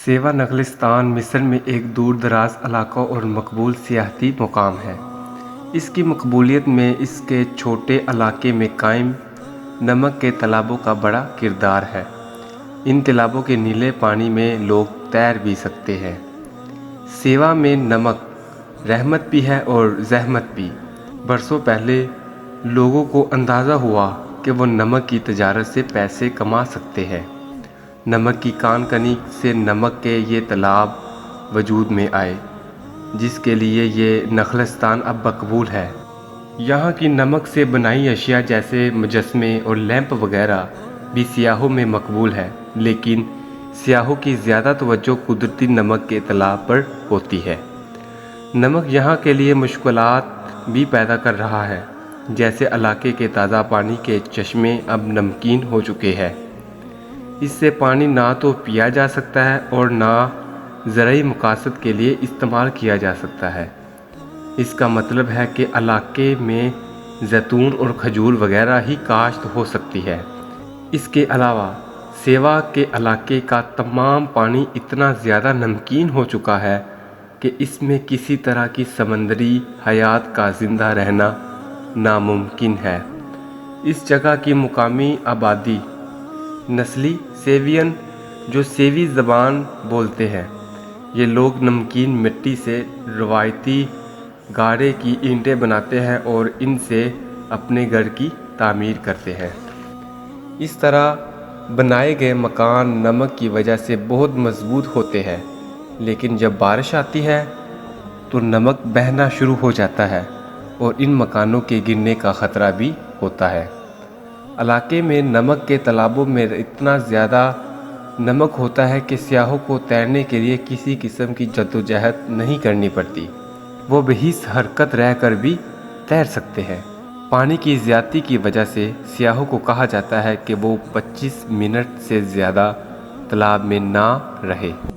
سیوا نخلستان مصر میں ایک دور دراز علاقہ اور مقبول سیاحتی مقام ہے۔ اس کی مقبولیت میں اس کے چھوٹے علاقے میں قائم نمک کے تالابوں کا بڑا کردار ہے۔ ان تالابوں کے نیلے پانی میں لوگ تیر بھی سکتے ہیں۔ سیوا میں نمک رحمت بھی ہے اور زحمت بھی۔ برسوں پہلے لوگوں کو اندازہ ہوا کہ وہ نمک کی تجارت سے پیسے کما سکتے ہیں۔ نمک کی کان کنی سے نمک کے یہ تالاب وجود میں آئے، جس کے لیے یہ نخلستان اب مقبول ہے۔ یہاں کی نمک سے بنائی اشیاء جیسے مجسمے اور لیمپ وغیرہ بھی سیاحوں میں مقبول ہے، لیکن سیاحوں کی زیادہ توجہ قدرتی نمک کے تالاب پر ہوتی ہے۔ نمک یہاں کے لیے مشکلات بھی پیدا کر رہا ہے، جیسے علاقے کے تازہ پانی کے چشمے اب نمکین ہو چکے ہیں۔ اس سے پانی نہ تو پیا جا سکتا ہے اور نہ زرعی مقاصد کے لیے استعمال کیا جا سکتا ہے۔ اس کا مطلب ہے کہ علاقے میں زیتون اور کھجور وغیرہ ہی کاشت ہو سکتی ہے۔ اس کے علاوہ سیوا کے علاقے کا تمام پانی اتنا زیادہ نمکین ہو چکا ہے کہ اس میں کسی طرح کی سمندری حیات کا زندہ رہنا ناممکن ہے۔ اس جگہ کی مقامی آبادی نسلی سیوین جو سیوی زبان بولتے ہیں، یہ لوگ نمکین مٹی سے روایتی گاڑے کی اینٹیں بناتے ہیں اور ان سے اپنے گھر کی تعمیر کرتے ہیں۔ اس طرح بنائے گئے مکان نمک کی وجہ سے بہت مضبوط ہوتے ہیں، لیکن جب بارش آتی ہے تو نمک بہنا شروع ہو جاتا ہے اور ان مکانوں کے گرنے کا خطرہ بھی ہوتا ہے۔ علاقے میں نمک کے تالابوں میں اتنا زیادہ نمک ہوتا ہے کہ سیاحوں کو تیرنے کے لیے کسی قسم کی جدوجہد نہیں کرنی پڑتی۔ وہ بحیث حرکت رہ کر بھی تیر سکتے ہیں۔ پانی کی زیادتی کی وجہ سے سیاحوں کو کہا جاتا ہے کہ وہ 25 منٹ سے زیادہ تالاب میں نہ رہیں۔